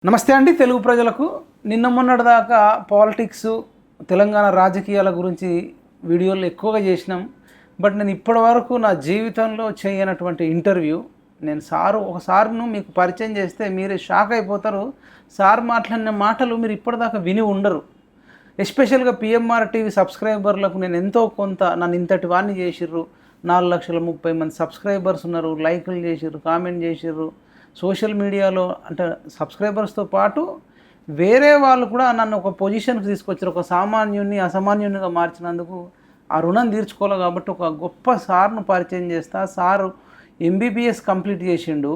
నమస్తే అండి తెలుగు ప్రజలకు. నిన్న మొన్నటిదాకా పాలిటిక్స్ తెలంగాణ రాజకీయాల గురించి వీడియోలు ఎక్కువగా చేసినాం. బట్ నేను ఇప్పటివరకు నా జీవితంలో చేయనటువంటి ఇంటర్వ్యూ నేను ఒకసారిను మీకు పరిచయం చేస్తే మీరే షాక్ అయిపోతారు. సార్ మాట్లాడిన మాటలు మీరు ఇప్పటిదాకా విని ఉండరు. ఎస్పెషల్గా పిఎంఆర్ టీవీ సబ్స్క్రైబర్లకు నేను ఎంతో కొంత నన్ను ఇంతటి వాడిని చేసిర్రు. 4,30,000 మంది సబ్స్క్రైబర్స్ ఉన్నారు. లైకులు చేసిర్రు, కామెంట్ చేసిర్రు. సోషల్ మీడియాలో అంటే సబ్స్క్రైబర్స్తో పాటు వేరే వాళ్ళు కూడా నన్ను ఒక పొజిషన్కి తీసుకొచ్చారు. ఒక సామాన్యుని అసామాన్యునిగా మార్చినందుకు ఆ రుణం తీర్చుకోవాలి. కాబట్టి ఒక గొప్ప సార్ను పరిచయం చేస్తా. సారు ఎంబీబీఎస్ కంప్లీట్ చేసిండు.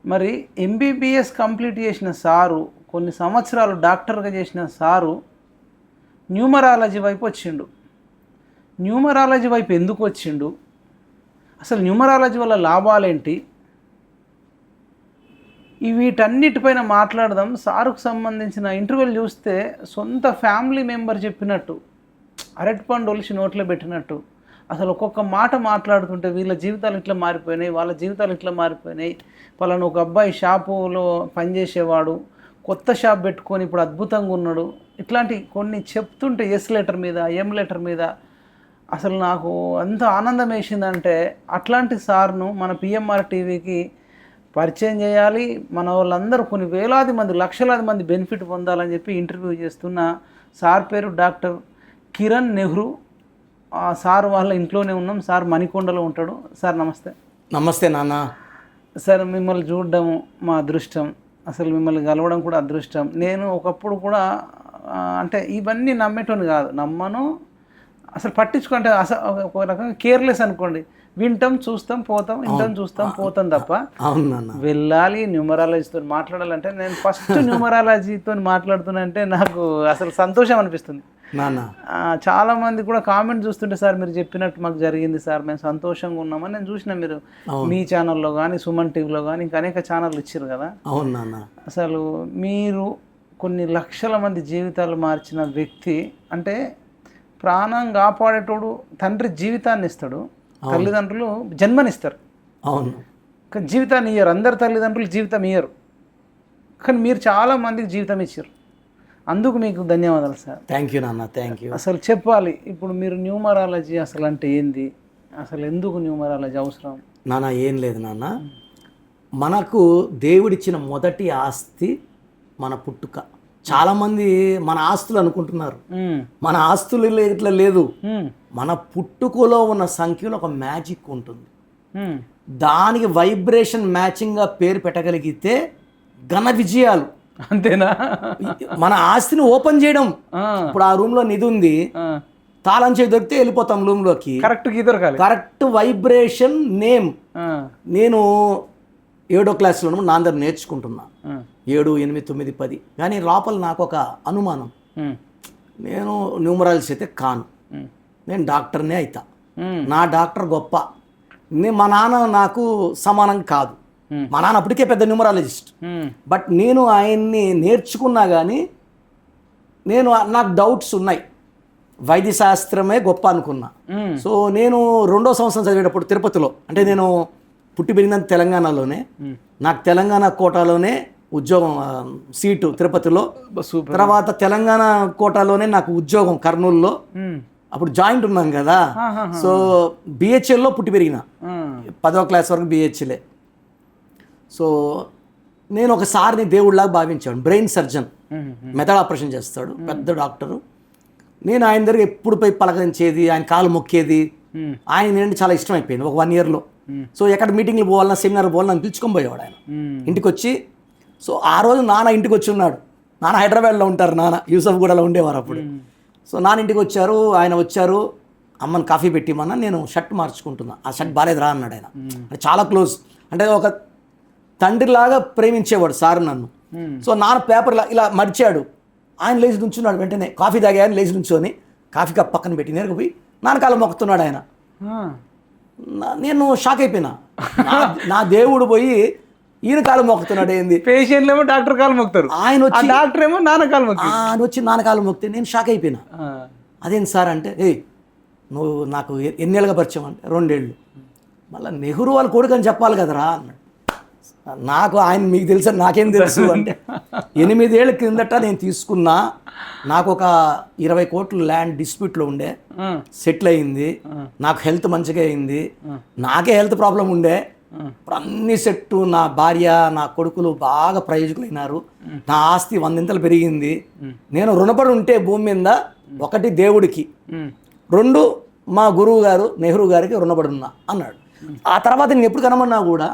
మరి ఎంబీబీఎస్ కంప్లీట్ చేసిన సారు కొన్ని సంవత్సరాలు డాక్టర్గా చేసిన సారు న్యూమరాలజీ వైపు వచ్చిండు. న్యూమరాలజీ వైపు ఎందుకు వచ్చిండు, అసలు న్యూమరాలజీ వల్ల లాభాలేంటి, వీటన్నిటిపైన మాట్లాడదాం. సారుకు సంబంధించిన ఇంటర్వ్యూలు చూస్తే సొంత ఫ్యామిలీ మెంబర్ చెప్పినట్టు, అరటిపండు ఒలిచి నోట్లో పెట్టినట్టు. అసలు ఒక్కొక్క మాట మాట్లాడుతుంటే వీళ్ళ జీవితాలు ఇట్లా మారిపోయినాయి, వాళ్ళ జీవితాలు ఇట్లా మారిపోయినాయి. పలానా ఒక అబ్బాయి షాపులో పనిచేసేవాడు, కొత్త షాప్ పెట్టుకొని ఇప్పుడు అద్భుతంగా ఉన్నాడు. ఇట్లాంటి కొన్ని చెప్తుంటే ఎస్ లెటర్ మీద ఎం లెటర్ మీద అసలు నాకు ఎంత ఆనందం వేసిందంటే అట్లాంటి సార్ను మన పిఎంఆర్ టీవీకి పరిచయం చేయాలి. మన వాళ్ళందరూ కొన్ని వేలాది మంది, లక్షలాది మంది బెనిఫిట్ పొందాలని చెప్పి ఇంటర్వ్యూ చేస్తున్న సార్ పేరు డాక్టర్ కిరణ్ నెహ్రూ. ఆ సార్ వాళ్ళ ఇంట్లోనే ఉన్నాం. సార్ మణికొండలో ఉంటాడు. సార్ నమస్తే. నమస్తే నాన్న. సార్ మిమ్మల్ని చూడడం మా అదృష్టం, అసలు మిమ్మల్ని కలవడం కూడా అదృష్టం. నేను ఒకప్పుడు కూడా అంటే ఇవన్నీ నమ్మేటోని కాదు, నమ్మను, అసలు పట్టించుకుంటే ఒక రకంగా కేర్లెస్ అనుకోండి. వింటాం, చూస్తాం, పోతాం, వింటాం, చూస్తాం, పోతాం తప్ప వెళ్ళాలి న్యూమరాలజీతో మాట్లాడాలంటే నేను ఫస్ట్ న్యూమరాలజీతో మాట్లాడుతున్నంటే నాకు అసలు సంతోషం అనిపిస్తుంది. చాలామంది కూడా కామెంట్ చూస్తుంటే సార్ మీరు చెప్పినట్టు మాకు జరిగింది సార్, మేము సంతోషంగా ఉన్నామని నేను చూసిన. మీరు మీ ఛానల్లో కానీ సుమన్ టీవీలో కానీ ఇంకా అనేక ఛానళ్ళు ఇచ్చారు కదా. అసలు మీరు కొన్ని లక్షల మంది జీవితాలు మార్చిన వ్యక్తి. అంటే ప్రాణం కాపాడేటోడు తండ్రి జీవితాన్ని ఇస్తాడు, తల్లిదండ్రులు జన్మనిస్తారు. అవును, కానీ జీవితాన్ని ఇయ్యరు. అందరు తల్లిదండ్రులు జీవితం ఇయ్యరు, కానీ మీరు చాలామందికి జీవితం ఇచ్చారు. అందుకు మీకు ధన్యవాదాలు సార్. థ్యాంక్ యూ నాన్న, థ్యాంక్ యూ. అసలు చెప్పాలి ఇప్పుడు మీరు న్యూమరాలజీ అసలు అంటే ఏంది, అసలు ఎందుకు న్యూమరాలజీ అవసరం? నాన్న ఏం లేదు నాన్న, మనకు దేవుడిచ్చిన మొదటి ఆస్తి మన పుట్టుక. చాలామంది మన ఆస్తులు అనుకుంటున్నారు, మన ఆస్తులు ఇట్లా లేదు. మన పుట్టుకలో ఉన్న సంఖ్యలో ఒక మ్యాజిక్ ఉంటుంది. దానికి వైబ్రేషన్ మ్యాచింగ్గా పేరు పెట్టగలిగితే ఘన విజయాలు. అంతేనా? మన ఆస్తిని ఓపెన్ చేయడం. ఇప్పుడు ఆ రూమ్లో నిధి ఉంది, తాళం చేయి దొరికితే వెళ్ళిపోతాం రూమ్లోకి. Correct vibration name. నేను 7వ క్లాస్లో నా అందరు నేర్చుకుంటున్నా, 7, 8, 9, 10. కానీ లోపల నాకు ఒక అనుమానం, నేను న్యూమరాలజీ అయితే కాను, నేను డాక్టర్నే అవుతా. నా డాక్టర్ గొప్ప, మా నాన్న నాకు సమానం కాదు. మా నాన్న అప్పటికే పెద్ద న్యూమరాలజిస్ట్. బట్ నేను ఆయన్ని నేర్చుకున్నా కానీ నాకు డౌట్స్ ఉన్నాయి. వైద్య శాస్త్రమే గొప్ప అనుకున్నా. సో నేను 2వ సంవత్సరం చదివేటప్పుడు తిరుపతిలో, అంటే నేను పుట్టి పెరిగినంత తెలంగాణలోనే, నాకు తెలంగాణ కోటాలోనే ఉద్యోగం సీటు తిరుపతిలో. తర్వాత తెలంగాణ కోటాలోనే నాకు ఉద్యోగం కర్నూలులో. అప్పుడు జాయింట్ ఉన్నాం కదా. సో బిహెచ్ఎల్లో పుట్టి పెరిగిన, 10వ క్లాస్ వరకు బిహెచ్ఎలే. సో నేను ఒకసారిని దేవుడిలాగా భావించాను. బ్రెయిన్ సర్జన్, మెథడ్ ఆపరేషన్ చేస్తాడు, పెద్ద డాక్టరు. నేను ఆయన దగ్గర ఎప్పుడు పోయి పలకరించేది, ఆయన కాలు మొక్కేది. ఆయన ఏంటంటే చాలా ఇష్టం అయిపోయింది ఒక 1 ఇయర్లో. సో ఎక్కడ మీటింగ్లు పోవాలన్నా, సెమినార్ పోవాలన్నా నన్ను పిలుచుకొని పోయేవాడు ఆయన ఇంటికి వచ్చి. సో ఆ రోజు నాన్న ఇంటికి వచ్చి ఉన్నాడు. నాన్న హైదరాబాద్లో ఉంటారు, నాన్న యూసఫ్గూడలో ఉండేవారు అప్పుడు. సో నాన్న ఇంటికి వచ్చారు, ఆయన వచ్చారు, అమ్మని కాఫీ పెట్టిమన్నా, నేను షర్ట్ మార్చుకుంటున్నా, ఆ షర్ట్ బాగాలేదు రా అన్నాడు ఆయన. చాలా క్లోజ్, అంటే ఒక తండ్రిలాగా ప్రేమించేవాడు సార్ నన్ను. సో నాన్న పేపర్ ఇలా మడిచాడు, ఆయన లేచి నుంచున్నాడు. వెంటనే కాఫీ తాగా ఆయన లేచి నుంచొని కాఫీ కప్ పక్కన పెట్టి నేరుగా పోయి నాన్నకాలం మొక్కుతున్నాడు ఆయన. నేను షాక్ అయిపోయినా, నా దేవుడు పోయి ఈయన కాలం మొక్కుతున్నాడు ఏంది? పేషెంట్లు ఏమో డాక్టర్ కాలం మొక్కుతారు, ఆయన వచ్చి డాక్టర్ ఏమో నాన్నకాలం మొక్కుతారు. ఆయన వచ్చి నాన్నకాలం మొక్కితే నేను షాక్ అయిపోయినా. అదేంటి సార్ అంటే, నువ్వు నాకు ఎన్నేళ్ళుగా పరిచయం అంటే 2 ఏళ్ళు. మళ్ళీ నెహ్రూ వాళ్ళ కొడుకు అని చెప్పాలి కదరా అన్నాడు. నాకు ఆయన మీకు తెలుసా నాకేం తెలుసు అంటే 8 ఏళ్ళ కిందట నేను తీసుకున్నా, నాకు ఒక 20 కోట్ల ల్యాండ్ డిస్ప్యూట్లో ఉండే, సెటిల్ అయింది, నాకు హెల్త్ మంచిగా అయింది, నాకే హెల్త్ ప్రాబ్లం ఉండే, ఇప్పుడు అన్ని సెట్టు, నా భార్య నా కొడుకులు బాగా ప్రయోజకులైనారు, నా ఆస్తి 100 పెరిగింది, నేను రుణపడి ఉంటే భూమి మీద 1 దేవుడికి, 2 మా గురువు గారు నెహ్రూ గారికి రుణపడి ఉన్నా అన్నాడు. ఆ తర్వాత నేను ఎప్పుడు కనమన్నా కూడా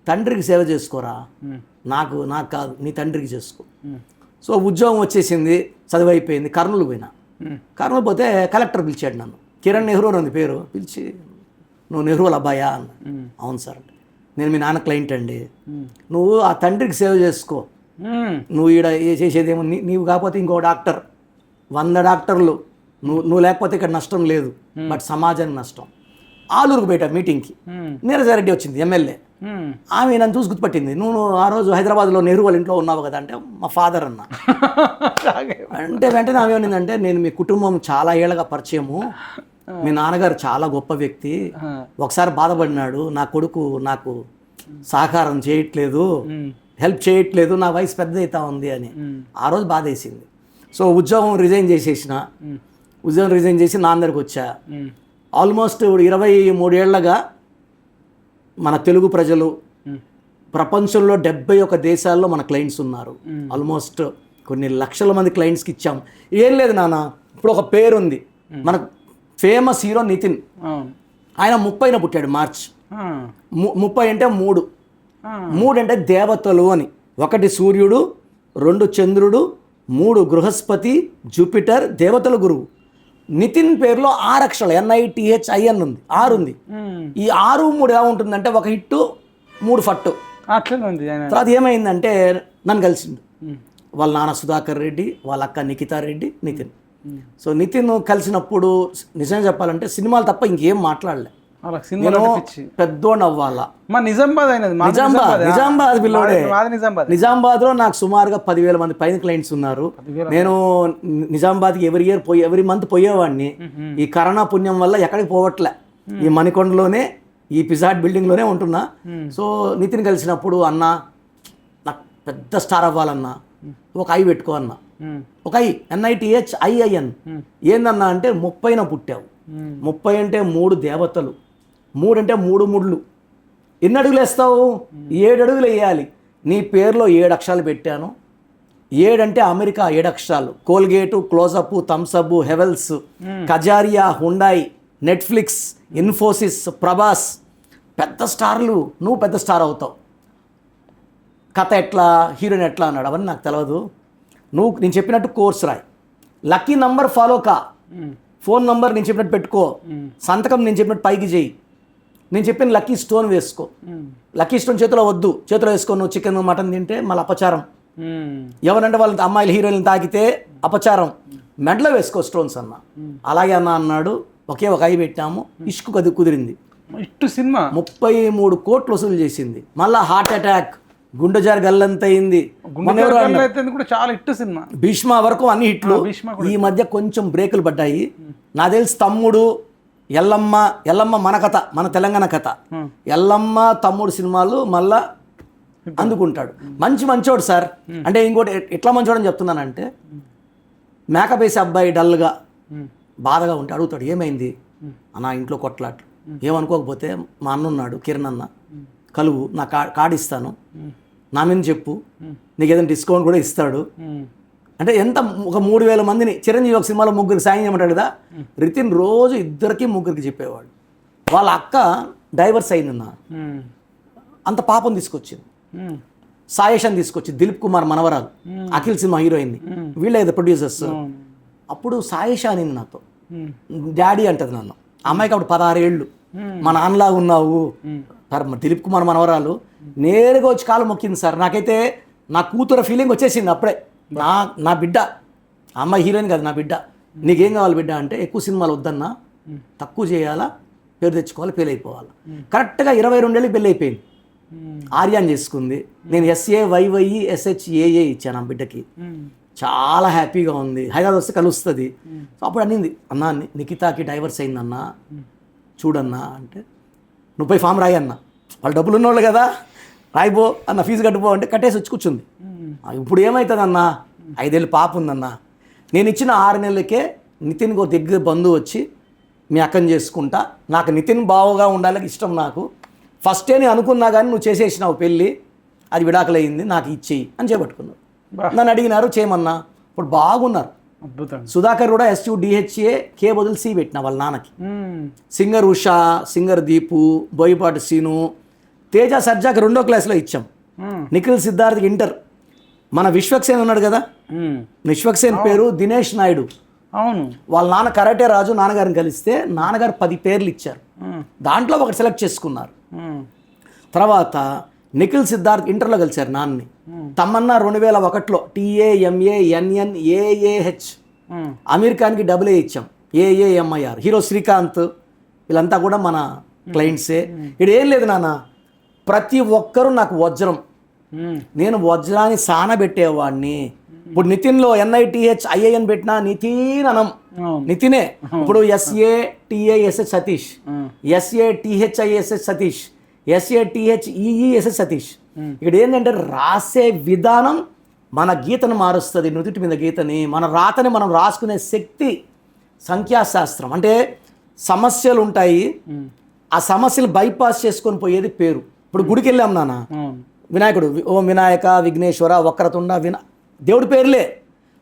తండ్రికి సేవ చేసుకోరా, నాకు కాదు నీ తండ్రికి చేసుకో. సో ఉద్యోగం వచ్చేసింది, చదువు అయిపోయింది, కర్నూలు పోయినా. కర్నూలు పోతే కలెక్టర్ పిలిచాడు నన్ను, కిరణ్ నెహ్రూ అని ఉంది పేరు, పిలిచి నువ్వు నెహ్రూ వాళ్ళ అబ్బాయా అన్న. అవును సార్ అంటే, నేను మీ నాన్న క్లయింట్ అండి, నువ్వు ఆ తండ్రికి సేవ చేసుకో, నువ్వు ఈడ చేసేదేమో నీవు కాకపోతే ఇంకో డాక్టర్, 100 డాక్టర్లు, నువ్వు లేకపోతే ఇక్కడ నష్టం లేదు, బట్ సమాజానికి నష్టం. ఆలూరుకు పోయా మీటింగ్కి, నీరజారెడ్డి వచ్చింది ఎమ్మెల్యే, ఆమె నన్ను చూసి గుర్తుపట్టింది, నువ్వు ఆ రోజు హైదరాబాద్లో నెహ్రూ వాళ్ళ ఇంట్లో ఉన్నావు కదా అంటే, మా ఫాదర్ అన్న అంటే వెంటనే ఆమె ఏమైందంటే, నేను మీ కుటుంబం చాలా ఏళ్ళగా పరిచయము, మీ నాన్నగారు చాలా గొప్ప వ్యక్తి, ఒకసారి బాధపడినాడు, నా కొడుకు నాకు సహకారం చేయట్లేదు, హెల్ప్ చేయట్లేదు, నా వయసు పెద్ద అవుతా ఉంది అని ఆ రోజు బాధ వేసింది. సో ఉద్యోగం రిజైన్ చేసేసిన, ఉద్యోగం రిజైన్ చేసి నా అందరికి వచ్చా. ఆల్మోస్ట్ 23 ఏళ్ళగా మన తెలుగు ప్రజలు ప్రపంచంలో 71 దేశాల్లో మన క్లయింట్స్ ఉన్నారు. ఆల్మోస్ట్ కొన్ని లక్షల మంది క్లయింట్స్కి ఇచ్చాం. ఏం లేదు నాన్న, ఇప్పుడు ఒక పేరు ఉంది మనకు, ఫేమస్ హీరో నితిన్, ఆయన 30న పుట్టాడు, మార్చ్ 30 అంటే 3 అంటే దేవతలు అని, 1 సూర్యుడు, 2 చంద్రుడు, 3 బృహస్పతి, జూపిటర్, దేవతల గురువు. నితిన్ పేరులో 6 అక్షరాలు NITHIN ఉంది, 6 ఉంది. ఈ 6, 3 ఎలా ఉంటుందంటే, 1 హిట్టు 3 ఫట్టు. తర్వాత ఏమైందంటే నన్ను కలిసిండు, వాళ్ళ నాన్న సుధాకర్ రెడ్డి, వాళ్ళ అక్క నిఖితా రెడ్డి, నితిన్. సో నితిన్ కలిసినప్పుడు నిజంగా చెప్పాలంటే సినిమాలు తప్ప ఇంకేం మాట్లాడలే, పెద్దోడు అవ్వాలా. నిజామాబాద్ పిల్లోడే. నిజామాబాద్లో నాకు సుమారుగా 10,000 మంది పైన క్లయింట్స్ ఉన్నారు. నేను నిజామాబాద్కి ఎవ్రీ మంత్ పోయేవాడిని. ఈ కరోనా పుణ్యం వల్ల ఎక్కడికి పోవట్లే, ఈ మణికొండలోనే, ఈ పిజాట్ బిల్డింగ్లోనే ఉంటున్నా. సో నితిన్ కలిసినప్పుడు, అన్న నాకు పెద్ద స్టార్ అవ్వాలన్నా, ఒక ఐ పెట్టుకో అన్న, ఒక ఐ NITHIIN. ఏందన్నా అంటే 30న పుట్టావు, 30 అంటే 3 దేవతలు, 3 అంటే 3 ముళ్ళు. ఎన్ని అడుగులు వేస్తావు? 7 అడుగులు వేయాలి. నీ పేరులో 7 అక్షరాలు పెట్టాను. 7 అంటే అమెరికా 7 అక్షరాలు, Colgate, Closeup, Thums Up, Havells, Kajaria, Hyundai, Netflix, Infosys, Prabhas, పెద్ద స్టార్లు. నువ్వు పెద్ద స్టార్ అవుతావు. కథ ఎట్లా, హీరోయిన్ ఎట్లా అన్నాడు, అవన్నీ నాకు తెలియదు. నేను చెప్పినట్టు కోర్స్ రాయి, లక్కీ నంబర్ ఫాలో కా, ఫోన్ నంబర్ నేను చెప్పినట్టు పెట్టుకో, సంతకం నేను చెప్పినట్టు పైకి చేయి, నేను చెప్పిన లక్కీ స్టోన్ వేసుకో. లక్కీ స్టోన్ చేతిలో వద్దు, చేతిలో వేసుకో. నువ్వు చికెన్ మటన్ తింటే మళ్ళీ అపచారం. ఎవరంటే వాళ్ళ అమ్మాయిలు హీరోయిన్లు తాకితే అపచారం. మెడలో వేసుకో స్టోన్స్ అన్న. అలాగే అన్న అన్నాడు. ఒకే ఒక ఐ పెట్టాము, ఇష్కు కుదిరింది. ఇట్టు సినిమా 33 కోట్లు వసూలు చేసింది. మళ్ళా హార్ట్ అటాక్, గుండె జారి గల్లంత అయింది. చాలా హిట్ సినిమా. భీష్మ వరకు అన్ని హిట్లు. ఈ మధ్య కొంచెం బ్రేకులు పడ్డాయి. నాకు తెలిసి తమ్ముడు, ఎల్లమ్మ మన కథ, మన తెలంగాణ కథ, ఎల్లమ్మ తమ్ముడు సినిమాలు మళ్ళా అందుకుంటాడు. మంచోడు సార్. అంటే ఇంకోటి ఎట్లా మంచోడని చెప్తున్నానంటే, మేకప్ వేసే అబ్బాయి డల్గా బాధగా ఉంటే అడుగుతాడు, ఏమైంది నా ఇంట్లో కొట్లాట్లు, ఏమనుకోకపోతే మా అన్న ఉన్నాడు కిరణ్ అన్న, కలువు, నా కార్డు ఇస్తాను, నా మీద చెప్పు, నీకు ఏదైనా డిస్కౌంట్ కూడా ఇస్తాడు. అంటే ఎంత ఒక 3,000 మందిని, చిరంజీవి ఒక సినిమాలో 3 సాయం చేయమంటాడు కదా, రితిన్ రోజు 2-3 చెప్పేవాడు. వాళ్ళ అక్క డైవర్స్ అయిందన్న, అంత పాపం తీసుకొచ్చింది. సాయేషాన్ని తీసుకొచ్చి, దిలీప్ కుమార్ మనవరాలు, అఖిల్ సినిమా హీరోయిన్ని, వీళ్ళే కదా ప్రొడ్యూసర్స్. అప్పుడు సాయేషా అనింది నాతో, డాడీ అంటది నన్ను. అమ్మాయికి అప్పుడు 16 ఏళ్ళు, మా నాన్నలాగా ఉన్నావు. దిలీప్ కుమార్ మనవరాలు నేరుగా వచ్చి కాలు మొక్కింది సార్. నాకైతే నా కూతురు ఫీలింగ్ వచ్చేసింది అప్పుడే. నా బిడ్డ, అమ్మాయి హీరోయిన్ కదా, నా బిడ్డ. నీకేం కావాలి బిడ్డ అంటే, ఎక్కువ సినిమాలు వద్దన్నా, తక్కువ చేయాలా, పేరు తెచ్చుకోవాలి, పెళ్ళి అయిపోవాలి. కరెక్ట్గా 22 ఏళ్ళకి పెళ్ళి అయిపోయింది. ఆర్యాన్ చేసుకుంది. నేను SAYYSHAA ఇచ్చాను ఆ బిడ్డకి. చాలా హ్యాపీగా ఉంది. హైదరాబాద్ వస్తే కలుస్తుంది. సో అప్పుడు అనింది, అన్నా నిఖితాకి డైవర్స్ అయిందన్నా, చూడన్నా అంటే, నువ్వు పోయి ఫామ్ రాయి అన్న. వాళ్ళు డబ్బులు ఉన్నోళ్ళు కదా, రాయిపో అన్న ఫీజు కట్టుపో అంటే కట్టేసి వచ్చి కూర్చుంది. ఇప్పుడు ఏమవుతుందన్నా 5 ఏళ్ళు పాప ఉందన్నా. నేను ఇచ్చిన 6 నెలలకే నితిన్కి ఒక దగ్గర బంధువు వచ్చి మీ అక్కని చేసుకుంటా, నాకు నితిన్ బావుగా ఉండాలని ఇష్టం, నాకు ఫస్టే నేను అనుకున్నా కానీ నువ్వు చేసేసినావు పెళ్ళి, అది విడాకులయ్యింది, నాకు ఇచ్చేయి అని చేపట్టుకున్నావు. నన్ను అడిగినారు చేయమన్నా, ఇప్పుడు బాగున్నారు. అద్భుతం. సుధాకర్ కూడా SUDHA K బదులు C పెట్టిన వాళ్ళ నాన్నకి. సింగర్ ఉషా, సింగర్ దీపు, బోయపాటి సీను, తేజ సర్జాకి 2వ క్లాస్లో ఇచ్చాం. నిఖిల్ సిద్ధార్థకి ఇంటర్. మన విశ్వక్సేన్ ఉన్నాడు కదా, విశ్వక్సేన్ పేరు దినేష్ నాయుడు. అవును, వాళ్ళ నాన్న కరాటే రాజు, నాన్నగారిని కలిస్తే నాన్నగారు 10 పేర్లు ఇచ్చారు, దాంట్లో ఒకటి సెలెక్ట్ చేసుకున్నారు. తర్వాత నిఖిల్ సిద్ధార్థ్ ఇంటర్లో కలిశారు నాన్నని. తమన్నా 2001లో TAMANNAAH, అమీర్ ఖాన్కి AA ఇచ్చాం, AAMIR. హీరో శ్రీకాంత్, వీళ్ళంతా కూడా మన క్లయింట్సే. ఇక్కడ ఏం లేదు నాన్న, ప్రతి ఒక్కరూ నాకు వజ్రం, నేను వజ్రాన్ని సానబెట్టేవాడిని. ఇప్పుడు నితిన్లో NITHIAN పెట్టినా నితిన్ అనం, నితినే. ఇప్పుడు SATISH Satish, SATHISH Satish, SATHEESH Satish. ఇక్కడ ఏంటంటే రాసే విధానం మన గీతను మారుస్తుంది, నుదుటి మీద గీతని, మన రాతని మనం రాసుకునే శక్తి. సంఖ్యాశాస్త్రం అంటే సమస్యలు ఉంటాయి, ఆ సమస్యలు బైపాస్ చేసుకొని పోయేది పేరు. ఇప్పుడు గుడికి వెళ్ళాం నాన్న, వినాయకుడు, ఓం వినాయక విఘ్నేశ్వర వక్రతుండ దేవుడి పేర్లే.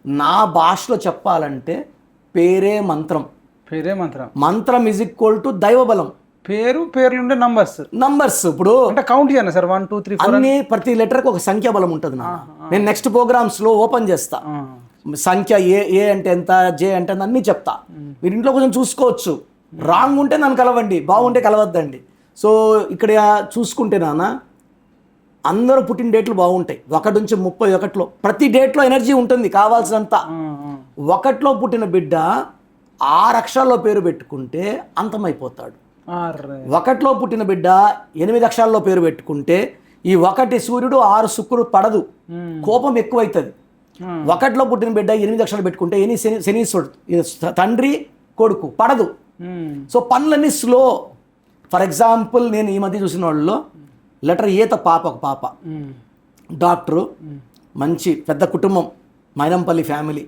నా భాషలో చెప్పాలంటే పేరే మంత్రం. పేరే మంత్రం. మంత్రం = దైవబలం. పేర్లుండే నంబర్స్ ఇప్పుడు అంటే కౌంట్ చేయండి సార్, 1 2 3 4 అన్ని ప్రతి లెటర్కి ఒక సంఖ్యాబలం ఉంటుంది నా. నేను నెక్స్ట్ ప్రోగ్రామ్స్లో ఓపెన్ చేస్తా, సంఖ్య ఏ అంటే ఎంత, జే అంటే ఎంత అన్నీ చెప్తా. మీరు ఇంట్లో కొంచెం చూసుకోవచ్చు. రాంగ్ ఉంటే నన్ను కలవండి, బాగుంటే కలవద్దండి. సో ఇక్కడ చూసుకుంటే నాన్న అందరూ పుట్టిన డేట్లు బాగుంటాయి. 1 నుంచి 31లో ప్రతి డేట్లో ఎనర్జీ ఉంటుంది కావాల్సినంత. 1లో పుట్టిన బిడ్డ 6 అక్షరాల్లో పేరు పెట్టుకుంటే అంతమైపోతాడు. 1లో పుట్టిన బిడ్డ 8 అక్షరాల్లో పేరు పెట్టుకుంటే ఈ 1 సూర్యుడు 6 శుక్రుడు పడదు, కోపం ఎక్కువైతుంది. 1లో పుట్టిన బిడ్డ 8 అక్షరాలు పెట్టుకుంటే శనీశ్వరుడు తండ్రి కొడుకు పడదు. సో పనులన్నీ స్లో. ఫర్ ఎగ్జాంపుల్ నేను ఈ మధ్య చూసిన వాళ్ళలో లెటర్ ఏతో ఒక పాప డాక్టరు, మంచి పెద్ద కుటుంబం, మైనంపల్లి ఫ్యామిలీ.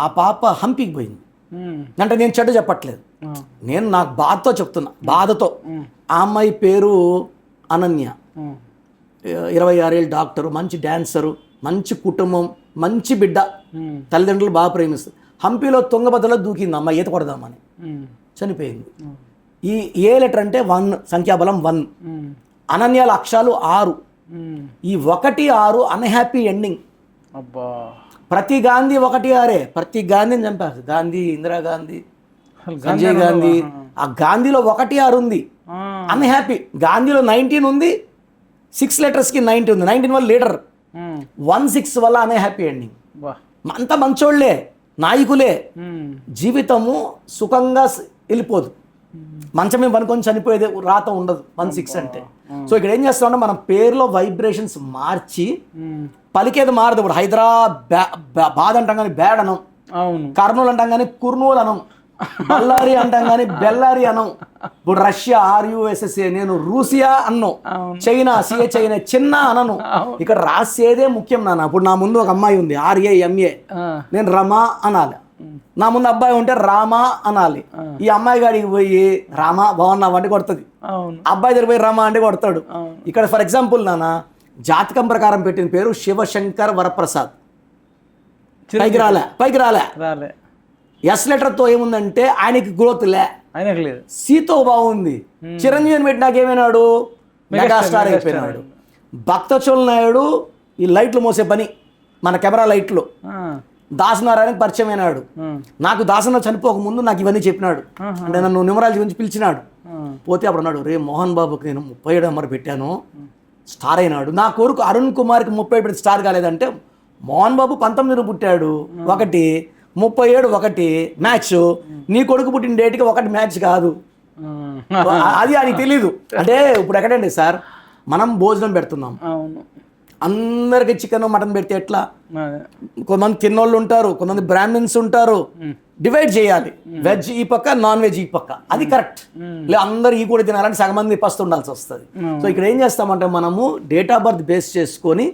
ఆ పాప హంపీకి పోయింది. అంటే నేను చెడ్డ చెప్పట్లేదు, నేను నాకు బాధతో చెప్తున్నా, బాధతో. ఆ అమ్మాయి పేరు అనన్య, 26 ఏళ్ళ డాక్టరు, మంచి డాన్సరు, మంచి కుటుంబం, మంచి బిడ్డ, తల్లిదండ్రులు బాగా ప్రేమిస్తారు. హంపీలో తుంగభద్రలో దూకింది అమ్మాయి ఈత కొడదామని, చనిపోయింది. ఈ ఏ లెటర్ అంటే 1, సంఖ్యాబలం 1. అనన్యాల అక్షరాలు 6. ఈ 1 6 అన్హ్యాపీ ఎండింగ్. ప్రతి గాంధీ 1 6. ప్రతి గాంధీని చంపారు, గాంధీ, ఇందిరాగాంధీ, సంజయ్ గాంధీ. ఆ గాంధీలో 1 6 ఉంది, అన్హ్యాపీ. గాంధీలో 19 ఉంది, 6 లెటర్స్కి 90 ఉంది. 19 వల్ల లీడర్, 1 6 వల్ల అన్హ్యాపీ ఎండింగ్. అంత మంచోళ్లే, నాయకులే. జీవితము సుఖంగా వెళ్ళిపోదు, మంచమే పనుకొని చనిపోయేది రాత ఉండదు 1 6 అంటే. సో ఇక్కడ ఏం చేస్తామంటే మనం పేరులో వైబ్రేషన్స్ మార్చి పలికేది మారదు. ఇప్పుడు హైదరాబాద్ అంటాం కానీ బ్యాడ్ అనం, కర్నూలు అంటాం కానీ కుర్నూలు అనం, బళ్ళారి అంటాం కానీ బెల్లారి అనం. ఇప్పుడు రష్యా RUSSA, నేను రూసియా అన్ను, చైనా CHINA చిన్న అనను. ఇక్కడ రాసేదే ముఖ్యం నాన్న. ఇప్పుడు నా ముందు ఒక అమ్మాయి ఉంది RAMA, నేను రమా అనాలి. నా ముందు అబ్బాయి ఉంటే రామా అనాలి. ఈ అమ్మాయి గాడికి పోయి రామా బాగున్నావు అంటే కొడుతుంది, అబ్బాయి దగ్గర పోయి రమా అంటే కొడతాడు. ఇక్కడ ఫర్ ఎగ్జాంపుల్ నాన్న జాతకం ప్రకారం పెట్టిన పేరు శివశంకర్ వరప్రసాద్, పైకి రాలే. S లెటర్తో ఏముందంటే ఆయనకి గ్రోత్ లే, ఆయనకి లేదు. Cతో బాగుంది. చిరంజీవిని పెట్టి నాకేమైనాడు, మెగాస్టార్ అయిపోయినాడు. భక్తచోళ నాయుడు ఈ లైట్లు మోసే పని, మన కెమెరా లైట్లు. దాసనారాయణకి పరిచయం అయినాడు. నాకు దాసన చనిపోక ముందు నాకు ఇవన్నీ చెప్పినాడు. అంటే నన్ను న్యూమరాలజీ గురించి పిలిచినాడు. పోతే అప్పుడు అన్నాడు, రే మోహన్ బాబుకి నేను 37 నెంబర్ పెట్టాను, స్టార్ అయినాడు. నా కొడుకు అరుణ్ కుమార్కి 37 పెడితే స్టార్ కాలేదంటే, మోహన్ బాబు 19 పుట్టాడు, 1 37 1 మ్యాచ్. నీ కొడుకు పుట్టిన డేట్కి 1 మ్యాచ్ కాదు, అది ఆయనకి తెలీదు. అంటే ఇప్పుడు ఎక్కడండి సార్, మనం భోజనం పెడుతున్నాం, అందరికి చికెన్ మటన్ పెడితే ఎట్లా? కొంతమంది తిన్నోళ్ళు ఉంటారు, కొంతమంది బ్రాహ్మిన్స్ ఉంటారు, డివైడ్ చేయాలి, వెజ్ ఈ పక్క నాన్ వెజ్ ఈ పక్క, అది కరెక్ట్. లేదు అందరు ఈ కూడా తినాలంటే సగం మంది పస్తు ఉండాల్సి వస్తుంది. సో ఇక్కడ ఏం చేస్తామంటే మనము డేట్ ఆఫ్ బర్త్ బేస్ చేసుకొని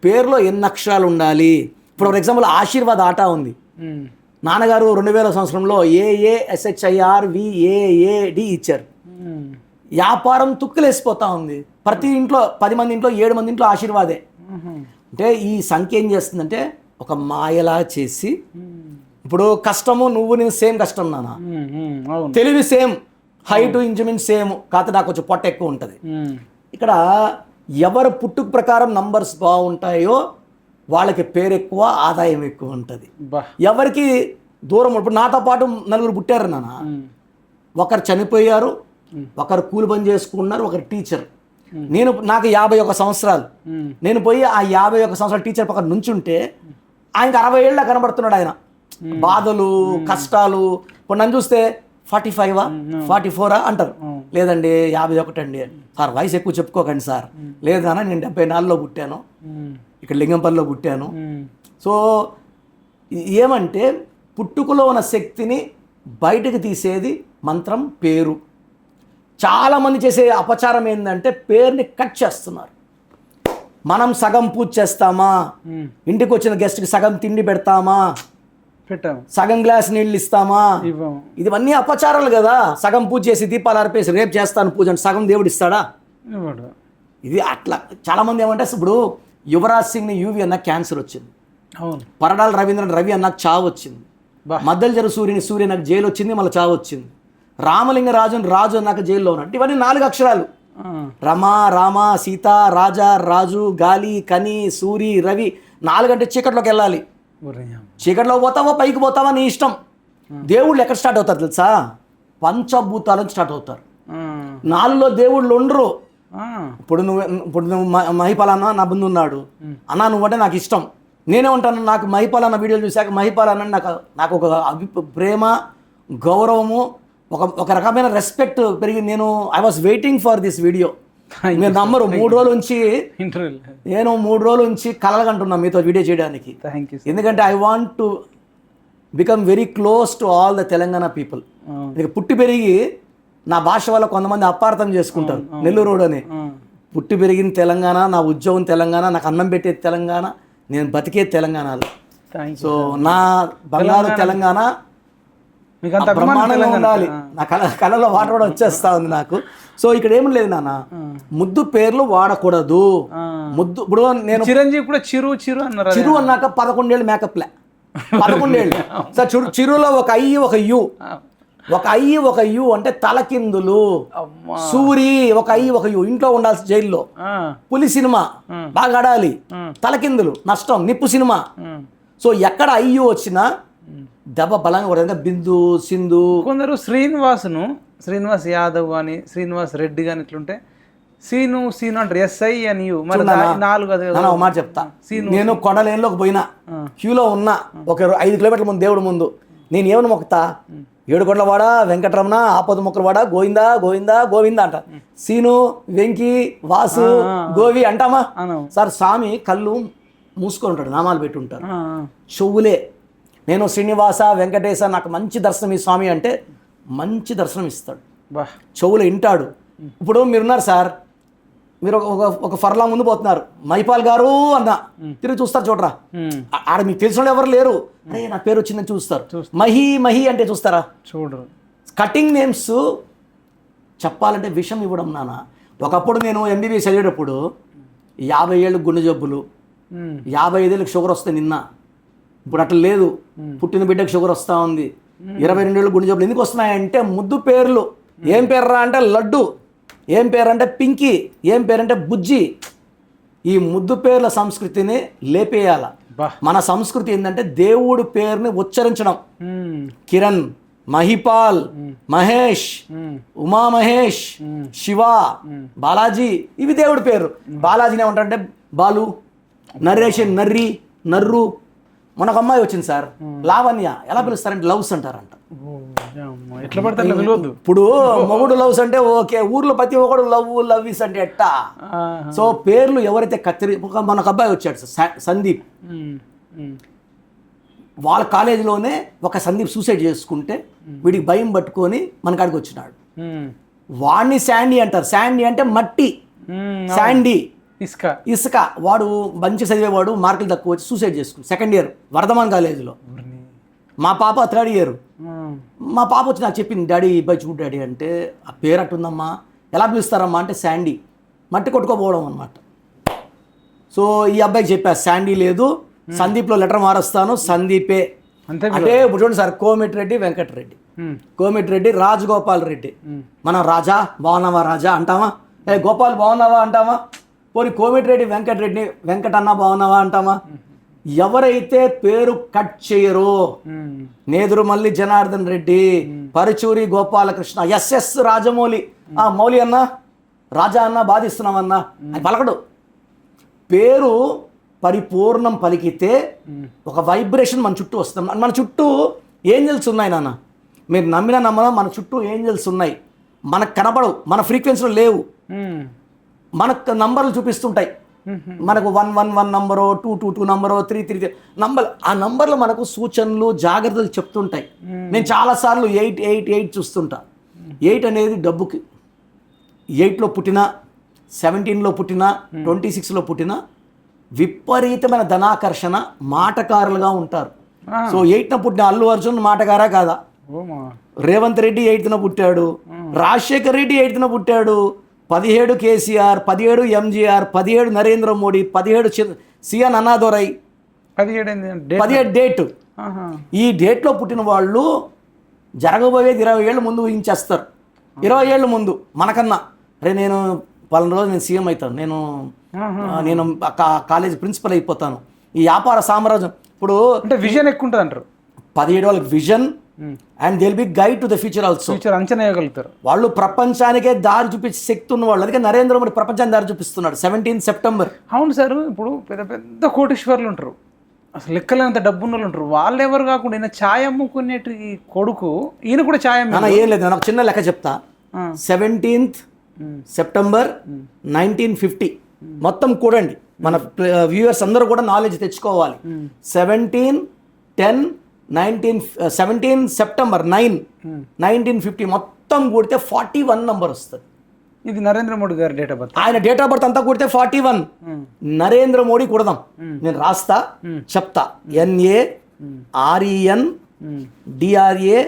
పేరులో ఎన్ని అక్షరాలు ఉండాలి. ఇప్పుడు ఫర్ ఎగ్జాంపుల్ ఆశీర్వాద్ ఆటా ఉంది, నాన్నగారు 2000 సంవత్సరంలో AASHIRVAAD ఇచ్చారు. వ్యాపారం తుక్కులేసిపోతా ఉంది, ప్రతి ఇంట్లో 10 మంది ఇంట్లో 7 మంది ఇంట్లో ఆశీర్వాదే. అంటే ఈ సంఖ్య ఏం చేస్తుందంటే ఒక మాయలా చేసి, ఇప్పుడు కష్టము నువ్వు నేను సేమ్ కష్టం నాన్న, తెలివి సేమ్, హైట్ ఇంచుమించు సేమ్, కాకపోతే నాకు కొంచెం పొట్ట ఎక్కువ ఉంటుంది. ఇక్కడ ఎవరు పుట్టుక ప్రకారం నంబర్స్ బాగుంటాయో వాళ్ళకి పేరు ఎక్కువ, ఆదాయం ఎక్కువ ఉంటుంది. ఎవరికి దూరం, ఇప్పుడు నాతో పాటు 4 పుట్టారు నాన్న, ఒకరు చనిపోయారు, ఒకరు కూలి పని చేసుకున్నారు, ఒకరు టీచర్. నాకు 51 సంవత్సరాలు, నేను పోయి ఆ 51 సంవత్సరాల టీచర్ పక్కన నుంచుంటే ఆయనకి 60 ఏళ్ళ కనబడుతున్నాడు. ఆయన బాధలు కష్టాలు, ఇప్పుడు నన్ను చూస్తే 45 44 అంటారు. లేదండి 51 అండి. సార్ వయసు ఎక్కువ చెప్పుకోకండి సార్. లేదు నాన్న నేను 74లో పుట్టాను, ఇక్కడ లింగంపల్లిలో పుట్టాను. సో ఏమంటే పుట్టుకలో ఉన్న శక్తిని బయటకు తీసేది మంత్రం పేరు. చాలామంది చేసే అపచారం ఏంటంటే పేరుని కట్ చేస్తున్నారు. మనం సగం పూజ చేస్తామా, ఇంటికి వచ్చిన గెస్ట్కి సగం తిండి పెడతామా, సగం గ్లాస్ నీళ్ళు ఇస్తామా, ఇవన్నీ అపచారాలు కదా. సగం పూజ చేసి దీపాలు ఆర్పేసి రేపు చేస్తాను పూజ అంటే సగం దేవుడు ఇస్తాడా? ఇది అట్లా. చాలామంది ఏమంటే ఇప్పుడు యువరాజ్ సింగ్ని యూవి అన్న క్యాన్సర్ వచ్చింది, పరడాల రవీంద్రన్ రవి అన్నకు చావు వచ్చింది, మద్దెలజర సూర్య నాకు జైలు వచ్చింది, మళ్ళీ చావు వచ్చింది. రామలింగరాజుని రాజు అన్నాక జైల్లో ఉన్నాడు. ఇవన్నీ 4 అక్షరాలు. రమ రామ సీత రాజా రాజు గాలి కని సూరి రవి. 4 అంటే చీకట్లోకి వెళ్ళాలి. చీకట్లో పోతావా పైకి పోతావా నీ ఇష్టం. దేవుళ్ళు ఎక్కడ స్టార్ట్ అవుతారు తెలుసా? పంచభూతాల నుంచి స్టార్ట్ అవుతారు. 4లో దేవుళ్ళు ఉండరు. ఇప్పుడు నువ్వు మహిపాల్ అన్న నా ముందు ఉన్నాడు, అన్నా నువ్వంటే నాకు ఇష్టం, నేనే ఉంటాను. నాకు మహిపాల్ అన్న వీడియోలు చూశాక మహిపాల్ అన్న నాకు ఒక ప్రేమ గౌరవము ఒక రకమైన రెస్పెక్ట్ పెరిగింది. I was waiting for this video. మీరు నమ్మరు, 3 రోజుల నుంచి నేను 3 రోజుల నుంచి కలగంటున్నా మీతో వీడియో చేయడానికి. ఎందుకంటే I want to become very close to all the Telangana people. పుట్టి పెరిగి నా భాష వల్ల కొంతమంది అపార్థం చేసుకుంటారు. నెల్లూరు రోడ్ అని పుట్టి పెరిగిన తెలంగాణ, నా ఉద్యోగం తెలంగాణ, నాకు అన్నం పెట్టేది తెలంగాణ, నేను బతికేది తెలంగాణలో. సో నా బంగారు తెలంగాణ బ్రహ్మాండంగా ఉండాలి. నా కళలో వాటర్ కూడా వచ్చేస్తా ఉంది నాకు. సో ఇక్కడ ఏమి లేదు నాన్న, ముద్దు పేర్లు వాడకూడదు. ముద్దు ఇప్పుడు నేను చిరంజీవి కూడా చిరు అన్నాక 11 ఏళ్ళు మేకప్లే. 11 ఏళ్ళు సార్. చిరులో ఒక ఐ ఒక యు, ఒక ఐ ఒక యు అంటే తలకిందులు. సూరి ఒక ఐ ఒక యు, ఇంట్లో ఉండాల్సి జైల్లో. పులి సినిమా బాగా ఆడాలి, తలకిందులు నష్టం. నిప్పు సినిమా. సో ఎక్కడ అయ్యు వచ్చినా దెబ్బ బలంగా కూడా. బిందు సింధు. కొందరు శ్రీనివాస్ యాదవ్ కానీ శ్రీనివాస్ రెడ్డి కానీ ఇట్లుంటే సీను అంటారు, SI అని యు. మరి 4 మాట చెప్తా. నేను కొండలేనులోకి పోయినా, క్యూలో ఉన్నా, ఒక 5 కిలోమీటర్ల ముందు దేవుడు ముందు, నేను ఏమని మొక్కుతా? 7 కొండలవాడ వెంకటరమణ ఆపద మొక్కలవాడ గోవిందా గోవిందా గోవిందా అంట. సీను వెంకి వాసు గోవి అంటామా సార్? స్వామి కళ్ళు మూసుకొని ఉంటాడు, నామాలు పెట్టి ఉంటారు, చెవులే. నేను శ్రీనివాస వెంకటేశ నాకు మంచి దర్శనం ఈ స్వామి అంటే మంచి దర్శనం ఇస్తాడు, చెవులు వింటాడు. ఇప్పుడు మీరున్నారు సార్, మీరు ఒక ఫర్లా ముందు పోతున్నారు, మహిపాల్ గారు అన్న తిరిగి చూస్తారు, చూడరా ఆడ మీకు తెలిసిన వాళ్ళు ఎవరు లేరు, అరే నా పేరు వచ్చిందని చూస్తారు. మహి అంటే చూస్తారా? చూడరు. కటింగ్ నేమ్స్ చెప్పాలంటే విషం ఇవ్వడం నాన్న. ఒకప్పుడు నేను MBBS చదివేటప్పుడు 50 ఏళ్ళు గుండె జబ్బులు, 55 ఏళ్ళకి షుగర్ వస్తే నిన్న. ఇప్పుడు అట్లా లేదు, పుట్టిన బిడ్డకు షుగర్ వస్తూ ఉంది. 22 ఏళ్ళు గుండె జబ్బులు ఎందుకు వస్తున్నాయంటే ముద్దు పేర్లు. ఏం పేర్రా అంటే లడ్డు, ఏం పేరంటే పింకీ, ఏం పేరంటే బుజ్జి. ఈ ముద్దు పేర్ల సంస్కృతిని లేపేయాల. మన సంస్కృతి ఏంటంటే దేవుడి పేరుని ఉచ్చరించడం. కిరణ్, మహిపాల్, మహేష్, ఉమామహేష్, శివ, బాలాజీ, ఇవి దేవుడి పేరు. బాలాజీని ఏమంటారంటే బాలు, నరేష్ నర్రి, నర్రు. మనకు అమ్మాయి వచ్చింది సార్, లావణ్య. ఎలా పిలుస్తారంటే లవ్స్ అంటారంట. ఇప్పుడు మొగుడు లవ్స్ అంటే ఓకే, ఊర్లో ప్రతి ఒక్కడు లవ్స్ అంటే ఎట్టా. సో పేర్లు ఎవరైతే మనకు అబ్బాయి వచ్చాడు సార్, సందీప్. వాళ్ళ కాలేజీలోనే ఒక సందీప్ సూసైడ్ చేసుకుంటే వీడికి భయం పట్టుకొని మన కాడికి వచ్చినాడు. వాడిని శాండీ అంటారు. శాండీ అంటే మట్టి, శాండీ ఇసుక. వాడు మంచి చదివేవాడు, మార్కులు తక్కువ వచ్చి సూసైడ్ చేసుకుని సెకండ్ ఇయర్ వర్ధమాన్ కాలేజీలో. మా పాప థర్డ్ ఇయర్. మా పాప వచ్చి నాకు చెప్పింది, డాడీ ఈ అబ్బాయి చూడు డాడీ అంటే, ఆ పేరు అట్టుందమ్మా, ఎలా పిలుస్తారమ్మా అంటే శాండీ, మట్టి కొట్టుకోపోవడం అనమాట. సో ఈ అబ్బాయికి చెప్పా శాండీ లేదు, సందీప్లో లెటర్ మారుస్తాను, సందీపే అంటే. ఇప్పుడు చూడండి సార్, కోమిటిరెడ్డి వెంకటరెడ్డి, కోమిటిరెడ్డి రాజగోపాల్ రెడ్డి. మనం రాజా బాగున్నావా రాజా అంటామా? గోపాల్ బాగున్నావా అంటామా? పోనీ కోమిటిరెడ్డి వెంకటరెడ్డి వెంకటన్న బాగున్నావా అంటామా? ఎవరైతే పేరు కట్ చేయరో, నేదురుమల్లి జనార్దన్ రెడ్డి, పరుచూరి గోపాలకృష్ణ, ఎస్ఎస్ రాజమౌళి, మౌలి అన్న, రాజా అన్న బాధిస్తున్నామన్నా అని పలకడు. పేరు పరిపూర్ణం పలికితే ఒక వైబ్రేషన్ మన చుట్టూ వస్తుంది. మన చుట్టూ ఏంజల్స్ ఉన్నాయి నాన్న, మీరు నమ్మినా నమ్మదా, మన చుట్టూ ఏంజల్స్ ఉన్నాయి. మనకు కనబడవు, మన ఫ్రీక్వెన్సీలో లేవు, మనకు నంబర్లు చూపిస్తుంటాయి. మనకు 111 నంబరో, 222 నంబరో, 333 నంబర్, ఆ నంబర్లు మనకు సూచనలు జాగ్రత్తలు చెప్తుంటాయి. నేను చాలాసార్లు 888 చూస్తుంటా. 8 అనేది డబ్బుకి. 8లో పుట్టిన, 17లో పుట్టిన, 26లో పుట్టిన విపరీతమైన ధనాకర్షణ, మాటకారులుగా ఉంటారు. సో 8న పుట్టిన అల్లు అర్జున్ మాటకారా కాదా? రేవంత్ రెడ్డి 8న పుట్టాడు, రాజశేఖర్ రెడ్డి 8న పుట్టాడు, 17 కేసీఆర్, 17 ఎంజీఆర్, 17 నరేంద్ర మోడీ, 17 సిఎన్ అన్నాదొరై, 17 డేట్. ఈ డేట్లో పుట్టిన వాళ్ళు జరగబోయేది 20 ఏళ్ళ ముందు ఊహించేస్తారు. 20 ఏళ్ళ ముందు మనకన్నా, అరే నేను పలానా రోజు నేను సీఎం అవుతాను, నేను కాలేజ్ ప్రిన్సిపల్ అయిపోతాను, ఈ వ్యాపార సామ్రాజ్యం. ఇప్పుడు అంటే విజన్ ఎక్కువ ఉంటుంది అంటారు. 17 వాళ్ళకి vision and they will be guide to the future also. Future అంచనా వేయగలుగుతారు వాళ్ళు. ప్రపంచానికే దారి చూపించే శక్తి ఉన్న వాళ్ళు. అందుకే నరేంద్ర మోడీ ప్రపంచానికి దారి చూపిస్తున్నాడు 17 సెప్టెంబర్. అవును సార్, ఇప్పుడు పెద్ద పెద్ద కోటీశ్వర్లు ఉంటారు, అసలు లెక్కలేనంత డబ్బు ఉన్న వాళ్ళు ఉంటారు. వాళ్ళు ఎవరు కాకుండా ఈయన ఛాయ్ అమ్ముకునేటి కొడుకు, ఈయన కూడా ఛాయ్ ఏం లేదు, నాకు చిన్న లెక్క చెప్తా. 17th సెప్టెంబర్ 1950 మొత్తం కూడండి, మన వ్యూవర్స్ అందరూ కూడా నాలెడ్జ్ తెచ్చుకోవాలి. 17 సెప్టెంబర్ 9 1950 మొత్తం కూడితే 41 నంబర్ వస్తుంది. ఇది నరేంద్ర మోడీ గారి డేట్ ఆఫ్ బర్త్. ఆయన డేట్ ఆఫ్ బర్త్ అంతా కూడితే 41. నరేంద్ర మోడీ కూడదాం, నేను రాస్తా చెప్తా. NAREN DRA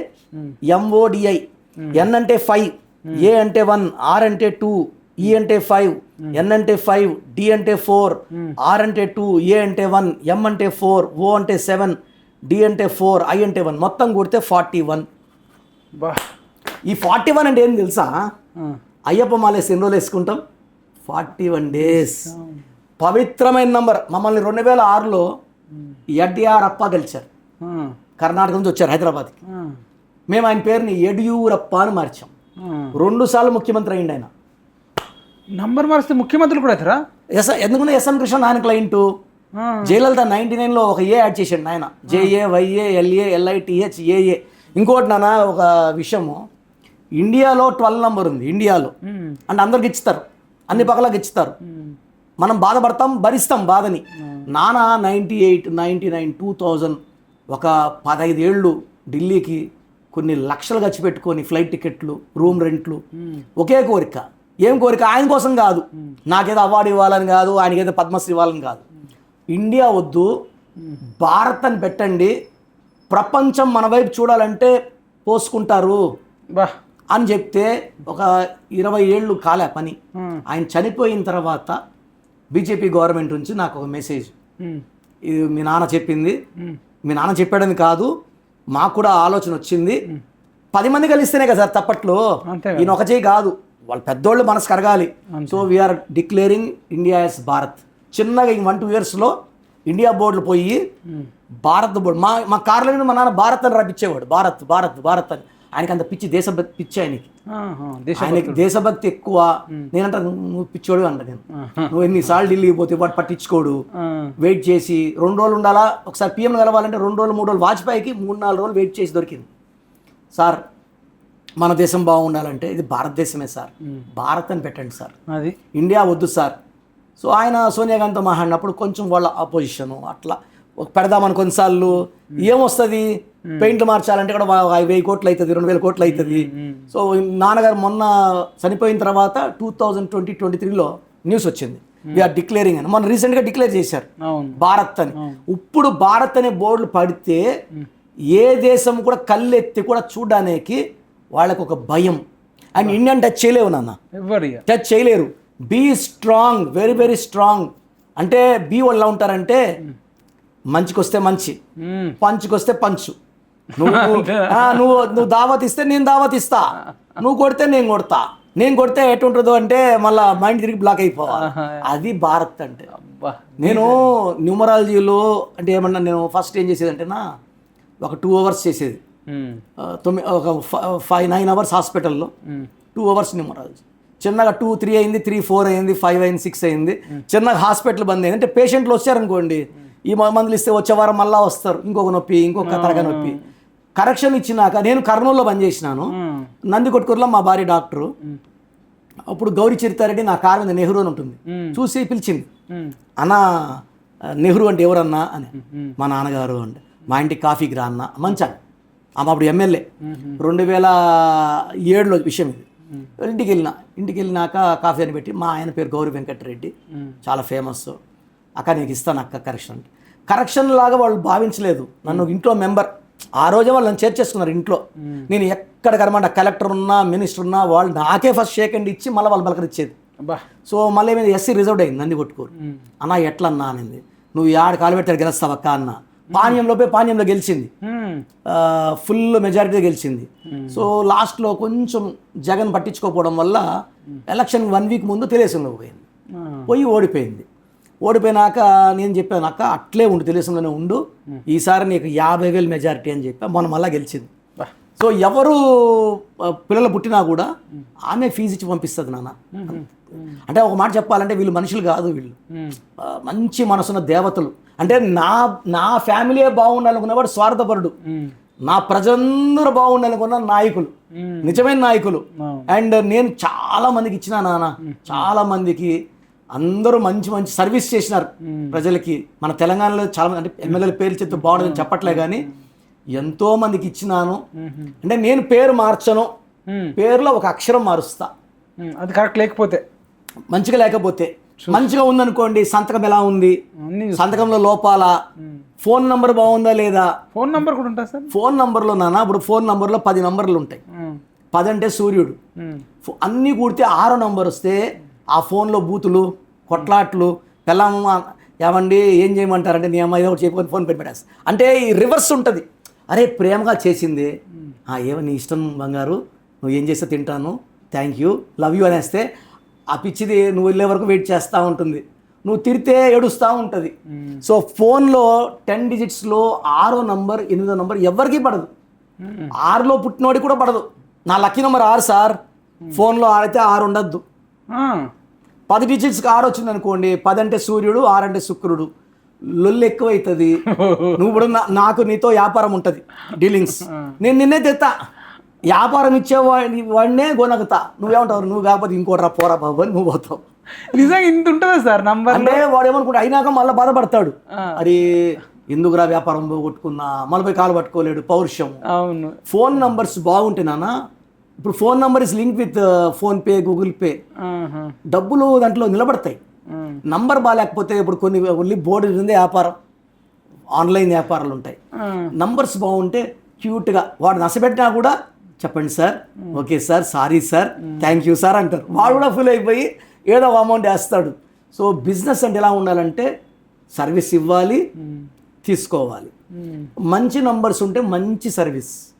MODI. N అంటే 5, A అంటే 1, R అంటే 2, E అంటే 5, N అంటే 5, D అంటే 4, R అంటే 2, A అంటే 1, M అంటే 4, O అంటే 7, D అంటే 4, I అంటే 1 మొత్తం కొడితే 41. ఈ 41 అంటే ఏం తెలుసా? అయ్యప్ప మాలేసి ఎన్ని రోజులు వేసుకుంటాం? 41 డేస్. పవిత్రమైన నంబర్. మమ్మల్ని 2006లో యడ్యూరప్ప గెలిచారు, కర్ణాటక నుంచి వచ్చారు హైదరాబాద్కి. మేము ఆయన పేరుని యడ్యూరప్ప అని మార్చాం. 2 సార్లు ముఖ్యమంత్రి అయ్యిండు ఆయన. నంబర్ మారిస్తే ముఖ్యమంత్రులు కూడా అవుతారా? ఎందుకంటే SM కృష్ణ ఆయన క్లయింట్. జయలలిత 99లో ఒక ఏ యాడ్ చేశాడు ఆయన, JAYALALITHAA. ఇంకోటి నాన్న ఒక విషయము, ఇండియాలో 12 నంబర్ ఉంది ఇండియాలో, అంటే అందరికి ఇచ్చుతారు, అన్ని పక్కలకు ఇచ్చుతారు. మనం బాధపడతాం, భరిస్తాం బాధని. నాన్న 98, 99, 2000 ఒక 15 ఏళ్ళు ఢిల్లీకి కొన్ని లక్షలు ఖర్చు పెట్టుకొని ఫ్లైట్ టికెట్లు, రూమ్ రెంట్లు, ఒకే కోరిక. ఏం కోరిక? ఆయన కోసం కాదు, నాకేదో అవార్డు ఇవ్వాలని కాదు, ఆయనకేదో పద్మశ్రీ ఇవ్వాలని కాదు. ఇండియా వద్దు, భారత్ అని పెట్టండి, ప్రపంచం మన వైపు చూడాలంటే పోసుకుంటారు అని చెప్తే ఒక 20 ఏళ్ళు కాలే పని. ఆయన చనిపోయిన తర్వాత బీజేపీ గవర్నమెంట్ నుంచి నాకు ఒక మెసేజ్, ఇది మీ నాన్న చెప్పింది, మీ నాన్న చెప్పాడని కాదు, మాకు కూడా ఆలోచన వచ్చింది. 10 మంది కలిస్తేనే కదా సార్ తప్పట్లో, ఈయన ఒక చేయి కాదు, వాళ్ళు పెద్దోళ్ళు మనసు కరగాలి. So we are declaring India as Bharat. చిన్నగా 1-2 ఇయర్స్లో ఇండియా బోర్డులు పోయి భారత్ బోర్డు. మా కార్ల మీద మా నాన్న భారత్ అని రప్పించేవాడు, భారత్ భారత్ భారత్ అని. ఆయనకి అంత పిచ్చి, దేశభక్తి పిచ్చి ఆయనకి. ఆయనకి దేశభక్తి ఎక్కువ. నేనంటే నువ్వు పిచ్చోడు అంట, నేను నువ్వు ఎన్నిసార్లు ఢిల్లీకి పోతే వాడు పట్టించుకోడు. వెయిట్ చేసి 2 రోజులు ఉండాలా, ఒకసారి PM కలవాలంటే 2 రోజులు 3 రోజులు, వాజ్పేయికి 3-4 రోజులు వెయిట్ చేసి దొరికింది. సార్ మన దేశం బాగుండాలంటే ఇది భారతదేశమే సార్, భారత్ అని పెట్టండి సార్, అది ఇండియా వద్దు సార్. సో ఆయన సోనియా గాంధీతో మాట్లాడినప్పుడు కొంచెం వాళ్ళ అపోజిషను అట్లా పెడదామని కొన్నిసార్లు ఏమొస్తుంది, పెయింట్లు మార్చాలంటే కూడా 1000 కోట్లు అవుతుంది, 2000 కోట్లు అవుతుంది. సో నాన్నగారు మొన్న చనిపోయిన తర్వాత 2023లో న్యూస్ వచ్చింది, వీఆర్ డిక్లేరింగ్ అని. మొన్న రీసెంట్గా డిక్లేర్ చేశారు భారత్ అని. ఇప్పుడు భారత్ అనే బోర్డులు పడితే ఏ దేశం కూడా కళ్ళెత్తి కూడా చూడడానికి వాళ్ళకు ఒక భయం. అండ్ ఇండియన్ టచ్ చేయలేవు నాన్న, టచ్ చేయలేరు. Be strong, very very strong. అంటే బీ వాళ్ళు ఎలా ఉంటారంటే మంచికొస్తే మంచి, పంచుకొస్తే పంచు. నువ్వు దావత్ ఇస్తే నేను దావత్ ఇస్తా, నువ్వు కొడితే నేను కొడతా. నేను కొడితే ఎటుంటుందో అంటే మళ్ళీ మైండ్ తిరిగి బ్లాక్ అయిపోవాలి. అది భారత్ అంటే. నేను న్యూమరాలజీలో అంటే ఏమన్నా నేను ఫస్ట్ ఏం చేసేది అంటేనా ఒక 2 hours చేసేది, ఒక 9 hours హాస్పిటల్లో, 2 hours న్యూమరాలజీ. చిన్నగా 2, 3 అయింది, 3, 4 అయింది, 5 అయింది, 6 అయింది. చిన్నగా హాస్పిటల్ బంద్ అయింది. అంటే పేషెంట్లు వచ్చారనుకోండి, ఈ మందులు ఇస్తే వచ్చే వారం మళ్ళీ వస్తారు, ఇంకొక నొప్పి, ఇంకొక తరగా నొప్పి. కరెక్షన్ ఇచ్చినాక నేను కర్నూలులో పనిచేసినాను, నందికొట్కూరులో మా భార్య డాక్టరు. అప్పుడు గౌరీ చరితారెడ్డి నా కారు మీద నెహ్రూ అని ఉంటుంది, చూసి పిలిచింది, అన్న నెహ్రూ అంటే ఎవరన్నా అని. మా నాన్నగారు అంటే, మా ఇంటికి కాఫీకి రా అన్న. మంచా ఆమె అప్పుడు ఎమ్మెల్యే, 2007లో విషయం ఇది. ఇంటికి వెళ్ళినాక కాఫీ అని పెట్టి, మా ఆయన పేరు గౌరీ వెంకటరెడ్డి, చాలా ఫేమస్. అక్క నీకు ఇస్తాను అక్క కరెక్షన్. కరెక్షన్ లాగా వాళ్ళు భావించలేదు నన్ను, ఇంట్లో మెంబర్. ఆ రోజే వాళ్ళు నన్ను చేర్చేసుకున్నారు ఇంట్లో. నేను ఎక్కడికనమాట కలెక్టర్ ఉన్నా, మినిస్టర్ ఉన్నా, వాళ్ళు నాకే ఫస్ట్ షేక్ హ్యాండ్ ఇచ్చి మళ్ళీ వాళ్ళు పలకరించేది. సో మళ్ళీ ఏమైంది, ఎస్సీ రిజర్వ్డ్ అయింది నందికొట్కూరు. అన్న ఎట్లా అన్నా అనింది, నువ్వు ఆడ కాలు పెట్టాడు గెలుస్తావక్క అన్న. పానీయంలో గెలిచింది, ఫుల్ మెజారిటీ గెలిచింది. సో లాస్ట్లో కొంచెం జగన్ పట్టించుకోకపోవడం వల్ల ఎలక్షన్ 1 week ముందు తెలుగుదేశంలో పోయి ఓడిపోయింది. ఓడిపోయినాక నేను చెప్పాను, అక్క అట్లే ఉండు, తెలుగుదేశంలోనే ఉండు, ఈసారి నీకు 50,000 మెజారిటీ అని చెప్పా. మొన్న మళ్ళీ గెలిచింది. సో ఎవరు పిల్లలు పుట్టినా కూడా ఆమె ఫీజు ఇచ్చి పంపిస్తుంది నాన్న. అంటే ఒక మాట చెప్పాలంటే వీళ్ళు మనుషులు కాదు, వీళ్ళు మంచి మనసున్న దేవతలు. అంటే నా ఫ్యామిలీ బాగుండాలనుకున్నవాడు స్వార్థపరుడు, నా ప్రజలందరూ బాగుండాలనుకున్న నాయకులు, నిజమైన నాయకులు. అండ్ నేను చాలా మందికి ఇచ్చిన నాన్న, చాలా మందికి అందరూ మంచి మంచి సర్వీస్ చేసినారు ప్రజలకి. మన తెలంగాణలో చాలా మంది, అంటే ఎమ్మెల్యేల పేర్లు చెప్తే బాగుంటుందని చెప్పట్లే కానీ ఎంతో మందికి ఇచ్చినాను. అంటే నేను పేరు మార్చను, పేరులో ఒక అక్షరం మారుస్తా. అది కరెక్ట్ లేకపోతే, మంచిగా లేకపోతే. మంచిగా ఉందనుకోండి, సంతకం ఎలా ఉంది, సంతకంలో లోపాల, ఫోన్ నంబర్ బాగుందా లేదా. ఫోన్ నంబర్ కూడా ఉంటుంది సార్. ఫోన్ నంబర్లో నాన్న, ఇప్పుడు ఫోన్ నంబర్లో 10 నంబర్లు ఉంటాయి. 10 అంటే సూర్యుడు, అన్నీ కూడితే 6వ నంబర్ వస్తే ఆ ఫోన్లో బూతులు, కొట్లాట్లు, పిల్లమ్మ ఏమండి ఏం చేయమంటారంటే నీ అమ్మాయి ఒకటి చెప్పుకొని ఫోన్ పెట్టేస్తా. అంటే ఈ రివర్స్ ఉంటుంది. అరే ప్రేమగా చేసింది, ఏమని ఇష్టం బంగారు, నువ్వు ఏం చేస్తే తింటాను, థ్యాంక్ యూ, లవ్ యూ అనేస్తే ఆ పిచ్చిది నువ్వు వెళ్ళే వరకు వెయిట్ చేస్తూ ఉంటుంది, నువ్వు తిరితే ఏడుస్తూ ఉంటుంది. సో ఫోన్లో 10 digitsలో 6వ నంబర్ 8వ నంబర్ ఎవరికీ పడదు. 6లో పుట్టినోడికి కూడా పడదు. నా లక్కీ నెంబర్ 6 సార్. ఫోన్లో ఆడితే 6 ఉండద్దు. 10 digitsకి 6 వచ్చింది అనుకోండి, 10 అంటే సూర్యుడు, 6 అంటే శుక్రుడు, లొల్లు ఎక్కువైతుంది. నువ్వు ఇప్పుడు నాకు నీతో వ్యాపారం ఉంటుంది, డీలింగ్స్, నేను నిన్నే తెస్తా, వ్యాపారం ఇచ్చేవాడినే గొనగుతా. నువ్వేమంటావు, నువ్వు కాకపోతే ఇంకోటి పోరా బాబు అని నువ్వు పోతావు. నిజంగా ఇంత ఉంటుందా సార్ నంబర్? అంటే వాడు ఏమనుకుంటా అయినాక మళ్ళీ బాధపడతాడు, అరే ఎందుకురా వ్యాపారం పోగొట్టుకున్నా, మళ్ళీ కాలు పట్టుకోలేడు, పౌరుషం. అవును. ఫోన్ నంబర్స్ బాగుంటే నాన్న, ఇప్పుడు phone number is link with PhonePe, Google pay, డబ్బులు దాంట్లో నిలబడతాయి. నంబర్ బాగాలేకపోతే ఇప్పుడు కొన్ని ఓన్లీ బోర్డు ఉంది వ్యాపారం, ఆన్లైన్ వ్యాపారాలు ఉంటాయి. నంబర్స్ బాగుంటే క్యూట్గా వాడు నచ్చబెట్టినా కూడా చెప్పండి sir, okay sir, sorry sir, thank you sir అంటారు. వాడు కూడా ఫీల్ అయిపోయి ఏదో అమౌంట్ వేస్తాడు. సో బిజినెస్ అంటే ఎలా ఉండాలంటే సర్వీస్ ఇవ్వాలి, తీసుకోవాలి. మంచి నంబర్స్ ఉంటే మంచి సర్వీస్.